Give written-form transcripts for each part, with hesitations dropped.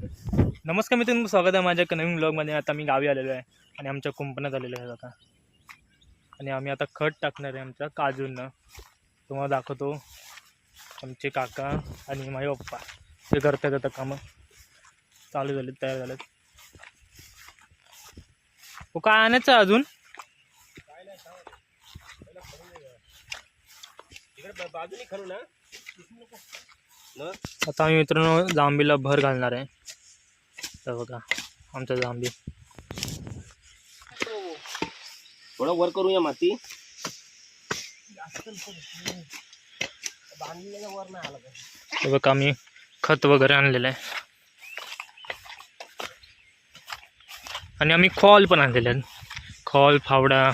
नमस्कार मित्रांनो, स्वागत आहे माझ्या नवीन ब्लॉगमध्ये. आता मी गावी आलेलो आहे आणि आमच्या कुंपणात आलेलो आहे आता. आणि आम्ही आता खत टाकणार आहे आमच्या काजूंना. तुम्हाला दाखवतो. आमचे काका आणि माझे पप्पा ते करतात आता कामं चालू झालेत, तयार झालेत. हो, काय आणायचं अजून? आता आम्ही मित्रांनो जांबीला भर घालणार आहे. तर बघा आमचा जांबी. थोडा वर करूया माती. हे बघा आम्ही खत वगैरे आणलेलं आहे आणि आम्ही खॉल पण आणलेले आहेत. खॉल, फावडा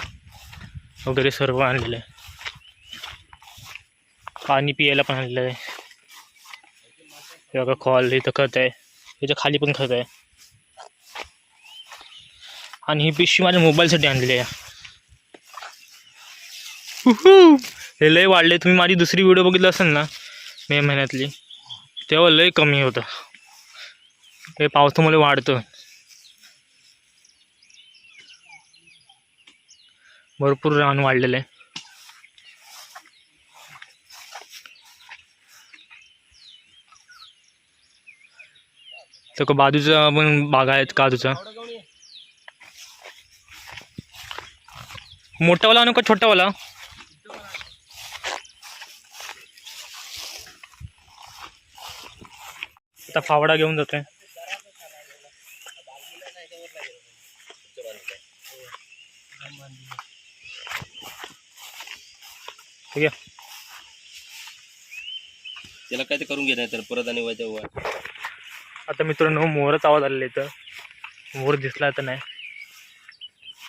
वगैरे सर्व आणलेलं आहे. पाणी पियायला पण आणलेलं आहे. हे बघा खॉल, इथं खत आहे, त्याच्या खाली पण खत आहे. आणि ही पिशवी माझ्या मोबाईलसाठी आणलेली आहे. हे लय वाढले. तुम्ही माझी दुसरी व्हिडिओ बघितली असेल ना, मे महिन्यातली, तेव्हा लय कमी होतं. हे पावसामुळे वाढतं. भरपूर रान वाढलेलं आहे. तर बाजूचा पण बागा आहेत काजूचा. मोठावाला आणू का छोटावाला? आता फावडा घेऊन जातोय. ठीक आहे, त्याला काय ते करून घे, नाही तर परत आणि वाजवा. आता मित्रांनो मोरच आवाज आलेला इथं. मोर दिसला तर नाही,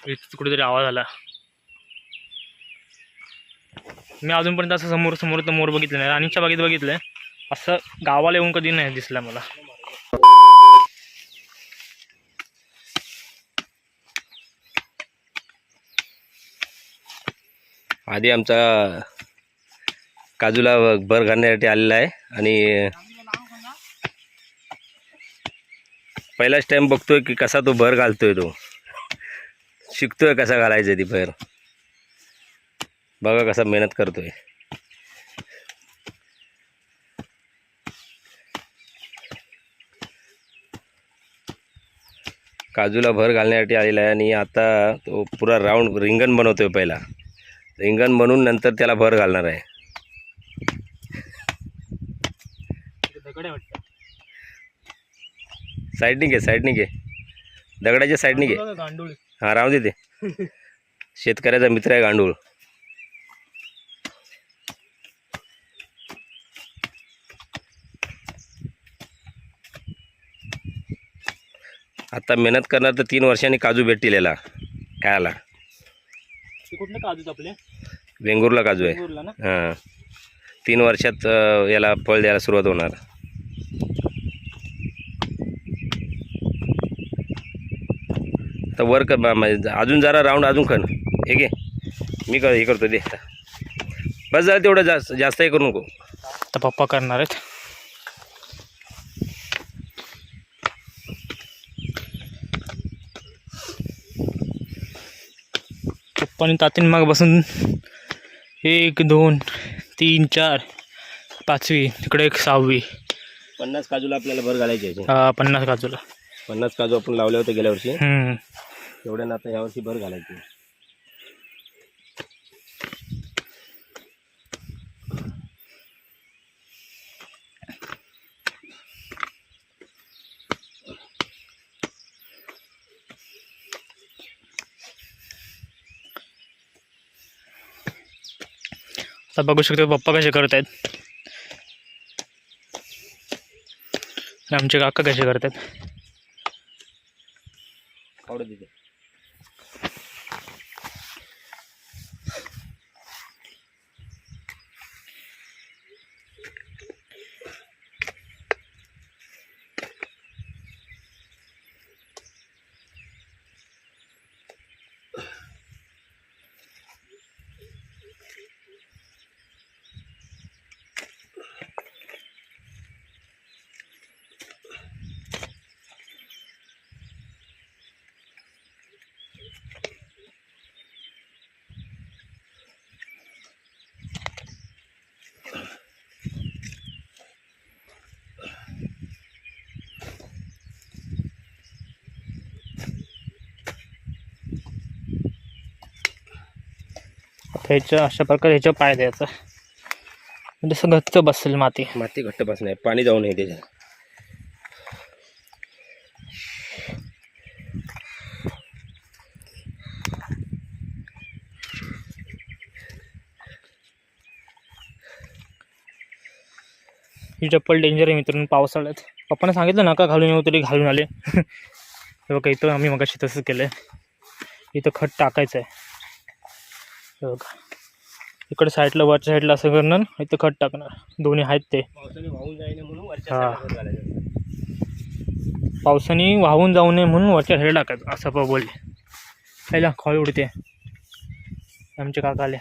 इथं कुठेतरी आवाज आला. मी अजूनपर्यंत असं समोर समोर तर मोर बघितलं नाही. राणीच्या बागेत बघितलंय, असं गावाला येऊन कधी नाही दिसला मला. आधी आमचा काजूला भर घालण्यासाठी आलेला आहे आणि पहिलाच टाइम बघतोय की कसा तो भर घालतोय. तो शिकतोय कसा घालायचं ती भर. बघा कसा मेहनत करतोय. काजूला भर घालण्यासाठी आलेला आहे आणि आता तो पुरा राऊंड रिंगण बनवतोय. पहिला रिंगण बनवून नंतर त्याला भर घालणार आहे. साईडनी घे, साईडनी घे, दगडाच्या साईडनी घे. हा, राहू दे, ते शेतकऱ्याचा मित्र आहे गांडूळ. आता मेहनत करणार तर 3 वर्षांनी काजू भेटतील याला खायला. कुठलं काजू आपले? वेंगुर्ला काजू आहे. हां, 3 वर्षात याला फळ द्यायला सुरुवात होणार. तर वर कर, अजून जरा राऊंड अजून कर. हे घे, मी हे करतो दे. बस झालं तेवढं, जास्त हे करू नको. आता पप्पा करणार आहेत. पप्पानी तातीन माग बसून 1 2 3 4 5वी, तिकडे एक 6वी. 50 काजूला आपल्याला भर घालायची आहे. 50 काजूला. 50 काजू आपण लावले होते गेल्या वर्षी. तेवढ्यानं आता यावर्षी भर घालायची. आता बघू शकतो पप्पा कसे करत आहेत आणि आमचे काका कसे करतात. आवडत तिथे. ह्याच्या अशा प्रकारे ह्याच्या पाय द्यायचा म्हणजे असं गच्च बसेल माती. माती घट्ट बस नाही, पाणी जाऊ नये त्याच्यात. ही चप्पल डेंजर आहे मित्रांनो पावसाळ्यात. पप्पाने सांगितलं नका घालून येऊ तरी घालून आले. हे बघा इथं आम्ही मगाशी तसंच केलं आहे. इथं खत टाकायचं आहे. हे बघा इकडे साईडला वरच्या साईडला असं करणार, इथं खत टाकणार. दोन्ही आहेत ते. पावसाने वाहून जाई नये म्हणून वरच्या हा. साईडला घालायचं. पावसाने वाहून जाऊ नये म्हणून वरच्या साईडला टाकायचं असं पप्पा बोलले. पहिला खळ उडते आमचे काका आले.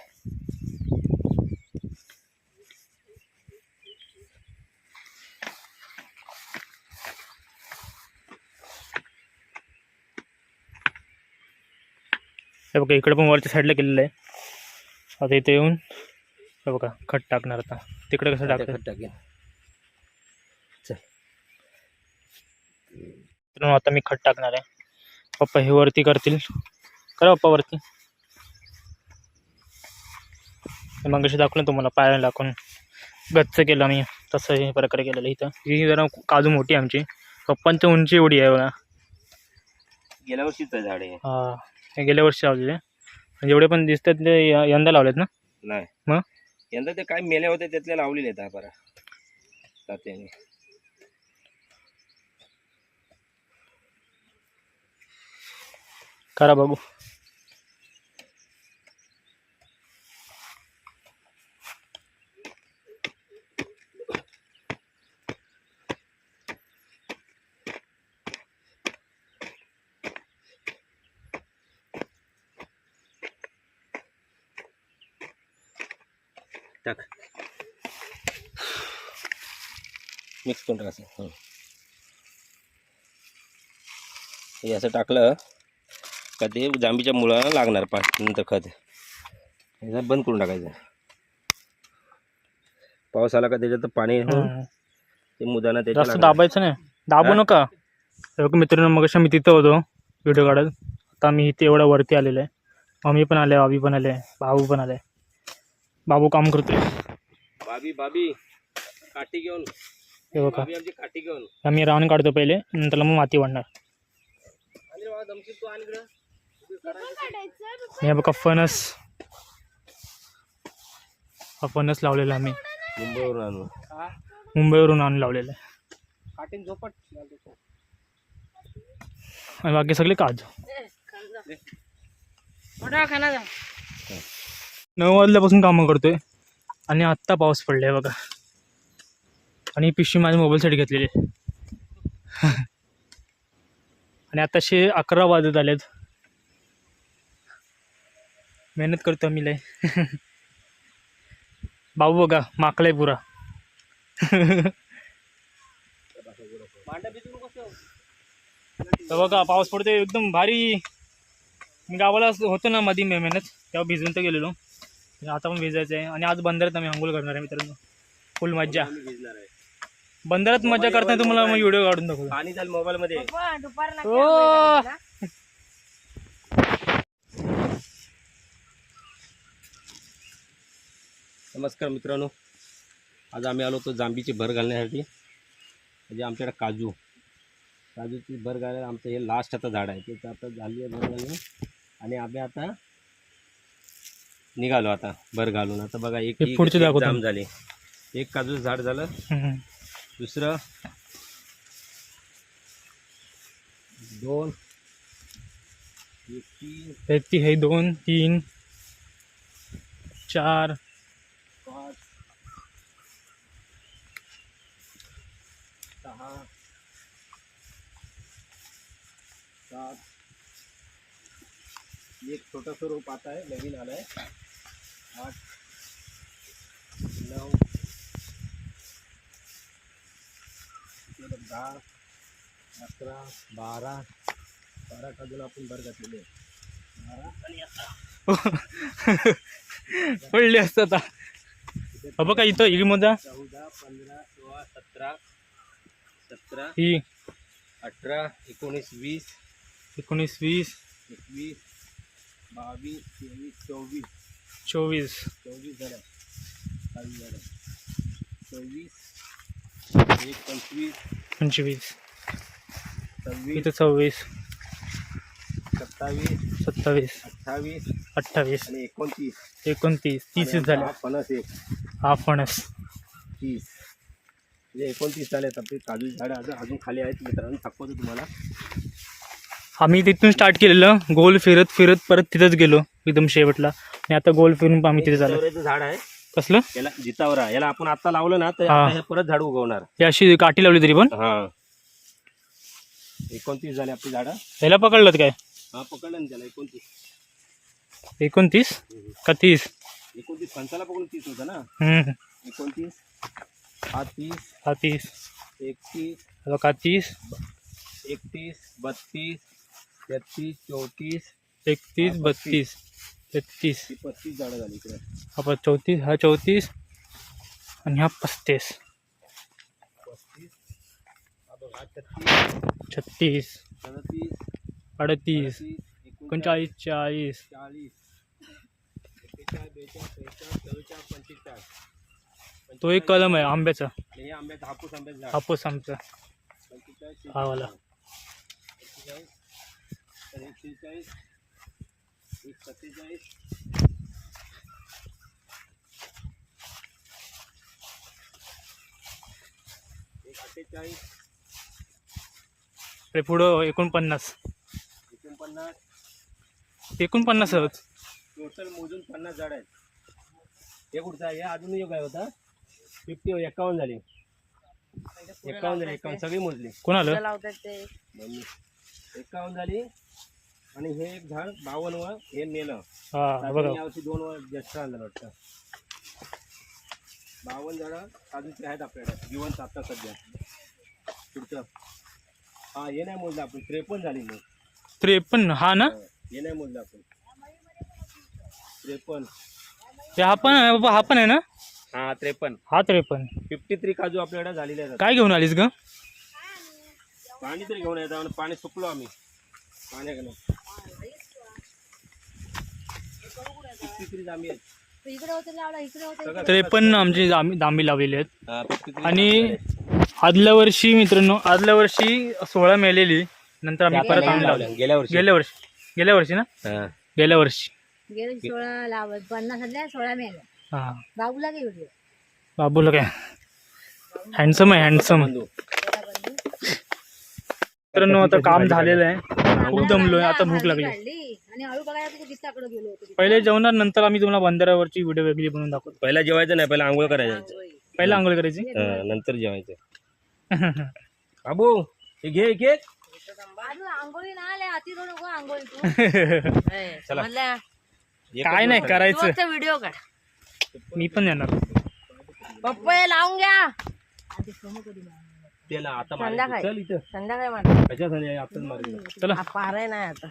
हे बघा इकडे पण वरच्या साईडला केलेलं आहे. आता इथे येऊन हे बघा खत टाकणार. आता तिकडे कसं टाकतं खत टाकेन. तर आता मी खत टाकणार आहे. पप्पा हे वरती करतील. करा पप्पा वरती. मग कशी दाखवलं तुम्हाला पायाला दाखवून गच्च केलं मी तसं हे प्रकारे केलेलं. इथं ही जरा काजू मोठी आहे आमची. पप्पांची उंची एवढी आहे बघा. गेल्या वर्षीच झाड आहे. हा हे गेल्या वर्षी लावलेले. जेवढे पण दिसतात ते यंदा लावलेत ना. नाही मग यंदा ते काय मेले होते त्यातले लावलेले आहेत बरं तात्याने. करा बघू. टाक मिक्स करून टाकायचं. हे असं टाकलं का ते जांभीच्या मुळाला लागणार नंतर खत. हे बंद करून टाकायचं. पाऊस आला का त्याच्यात पाणी होऊन ते मुदाना त्याच्या जास्त दाबायचं नाही. दाबू नका. मित्रांनो मग मी तिथं होतो व्हिडिओ काढत. आता मी इथे एवढ्या वरती आलेलं आहे. मम्मी पण आले, आवी पण आले, भाऊ पण आले. बाबू काम करतोय. बाबी काठी घेऊन. हे बघा आमची काठी घेऊन आम्ही रान काढतो पहिले, नंतर मग माती वाढणार. हे बघा फणस. हा फणस लावलेला आम्ही मुंबईवरून आणून. मुंबईवरून आणून लावलेलं आहे. काठी झोपट. आणि बाकी सगळे काजू. 9 वाजल्यापासून कामं करतोय आणि आत्ता पाऊस पडलाय बघा. आणि ही पिशवी माझ्या मोबाईलसाठी घेतलेली आहे. आणि आताशे 11 वाजत आलेत. मेहनत करतो आम्ही लय. बाबू बघा माकलाय पुरा. तर बघा पाऊस पडतोय एकदम भारी. मी गावाला होतो ना मध्ये मेहनत तेव्हा भिजून तर गेलेलो. आता पण भिजायचं आहे. आणि आज बंदरात आम्ही आंघोळ करणार आहे मित्रांनो. फुल मज्जा. बंदरात मजा करताना तुम्हाला मग व्हिडिओ काढून दाखवतो. पाणी झालं मोबाईल मध्ये. नमस्कार मित्रांनो, आज आम्ही आलो होतो जांभीची भर घालण्यासाठी. म्हणजे आमच्याकडे काजूची भर घालायला आमचं हे लास्ट आता झाड आहे. ते आता झाली आहे भर घालून. आणि आम्ही आता निघालो आता भर घालून. आता बघा एक पुढचे दाखवतो. जाम झाले. एक काजूचं झाड झालं. दुसरं 2 एक ती हे 2 3 4 5 6 7. एक छोटासा रोप आता आहे नवीन आला आहे. 8 9 10 11 12 काजूला आपण भर घातलेले आहे. 12 आणि आता पडले असतात. बघा इथं ही मोजा 14 15 16 17 17 ही 18 19 20 19 20 21 22 23 24 24 24 झाड आहे. काजू झाड आहे. 24 एक 25 25 26 इथं 26 27 27 28 28 आणि 29 29 30 झाले. हा फणस एक हा फणस 30 म्हणजे 29 झाले आहेत आपले काजू झाड. अजून खाली आहेत मित्रांनो, दाखवतो तुम्हाला. आम्ही तिथून स्टार्ट केलेलं, गोल फिरत फिरत परत तिथंच गेलो एकदम शेवटला, आणि आता गोल फिरून आम्ही तिथे झालो. जितावऱ्याचं झाड आहे. कसलं? याला जितावरा, याला आपण आता लावलं ना तर हा. आता हे परत झाड उगवणार. हे अशी काठी लावली तरी पण. हा 29 झाले आपली झाडं. ह्याला पकडलं काय? हा पकडलं ना त्याला 29. 29 का 30? 29 फणसाला पकडून 30 होतं ना. 29 हा 30 हा 30 31 का 30 31 32 33 34 31 32 33 ही 35 झाडं झाली इकडे. हा 34 हा 34 आणि हा 35 35 हा बघ हा 36 37 38 39 39 40 40 41 42 43 44 45. तो एक कलम आहे आंब्याचा, हे आंब्याचा हापूस आंब्याचा झाड. हापूस आमचा 45 हा वाला. 46 46 47 48 रे पुढं 49 49 टोटल मोजून 50 झाड आहेत. हे कुठचं आहे? हे अजून एक आहे होता 51 झाली. 51 झाली. 51 सगळी मोजली. कोण आलं? 51 झाली. आणि हे एक झाड 52 वर हे मेलं. हा बघा, यावर्षी 2 वर जास्त आणलं वाटतं. 52 झाडं काजूची आहेत आपल्याकडे जिवंत आता सध्या. पुढचं हा हे नाही मोजलं आपण. 53 झाली मग. 53 हा ना. हे नाही मोजलं आपण. 53 ते हा पण आहे बाबा, हा पण आहे ना. हा 53 हा 53. 53 काजू आपल्याकडे झालेले आहेत. काय घेऊन आलीस ग? पाणी तरी घेऊन येतं. पाणी सुकलो आम्ही पाण्याकडे. 53 जांभी आहेत. 53 आमची दांबी लावलेली आहेत. हा, 53 आणि आदल्या वर्षी मित्रांनो, आदल्या वर्षी 16 मेलेली, नंतर आम्ही परत आणून लावले. गेल्या वर्षी गेल्या वर्षी ना. हा. गेल्या वर्षी गेले 16 लावत 50 आणल्या 16 मिळाल्या. हा. बाबूला काय भेटलं? बाबूला काय हँडसम आहे, हँडसम. बंधू. मित्रांनो आता काम झालेलं आहे, खूप दमलोय, आता भूक लागली. काढली आणि हळू बघायला तू दिसताकडे गेलो होतो. पहिले जेवणार, नंतर आम्ही तुम्हाला बंधाऱ्यावरची व्हिडिओ वेगळी बनवून दाखवतो. पहिला जेवायचं नाही, पहिला आंघोळ करायचं. पहिला आंघोळ करायची. नंतर जेवायचं. बाबू हे घे घे. बाजू आंघोळी ना आल्या अति रोड नको आंघोळी तू. चला. म्हणल्या काय नाही करायचं. व्हिडिओ काढ. मी पण येणार. पप्पा लावून घ्या. त्याला आता संध्याकाळी. मारायचं. चल इथं संध्याकाळी म्हणा. कशासाठी आपण मारायचं. चला पारे नाही आता.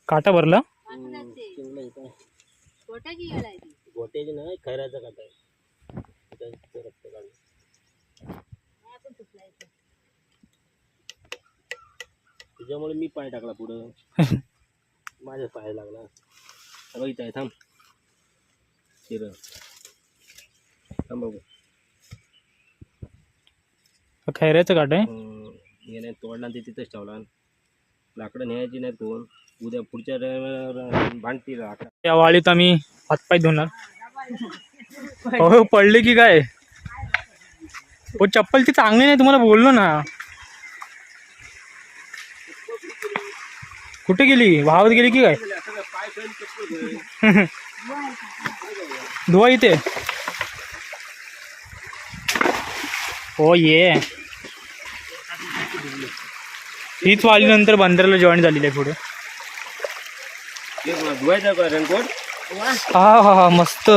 काटा भरला. गोट्याची नाही, खैराचा काटा आहे. रक्त काढून. त्याच्यामुळे मी पाय टाकला पुढं. माझ्या पाय लागला. बघ इथं आहे, थांब शिर थांब बघू. खैऱ्याचं काट आहे. हे नाही तोडला ते तिथंच ठेवला. लाकडं न्यायची नाही कोण. उद्या पुढच्या भांडती लाकडं. या वाळीत आम्ही हातपाय धुणार. हो पडले की काय? हो चप्पल ती चांगली नाही, तुम्हाला बोललो ना. कुठे गेली? वाहवत गेली की काय? धुवा इथे. हो ये हीच वाली नंतर बंदराला जॉईन झालेली आहे पुढे. धुवायचा का रेनकोट? हा हा हा मस्त.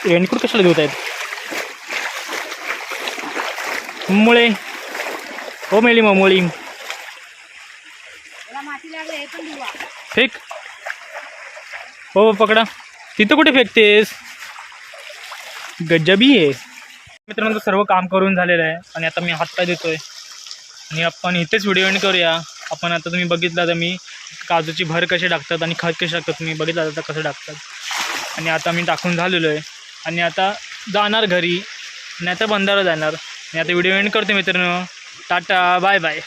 रेनकोट कशाला धुवत आहेत? मुळे हो मेली मग मुळी माती लागली हे पण धुवा. ठीक हो पकडा. तिथं कुठे फेकतेस? गजबी आहे. मित्रांनो सर्व काम करून झालेलं आहे आणि आता मी हातपाय देतोय आणि आपण इथेच व्हिडिओ एंड करूया. आपण आता तुम्ही बघितलं तर मी काजूची भर कशी टाकतात आणि खत कशी टाकतात तुम्ही बघितलं आता कसं टाकतात. आणि आता मी टाकून झालेलो आहे आणि आता जाणार घरी, नाहीतर बंधारा जाणार. आणि आता व्हिडिओ एंड करते मित्रांनो. Tata bye bye.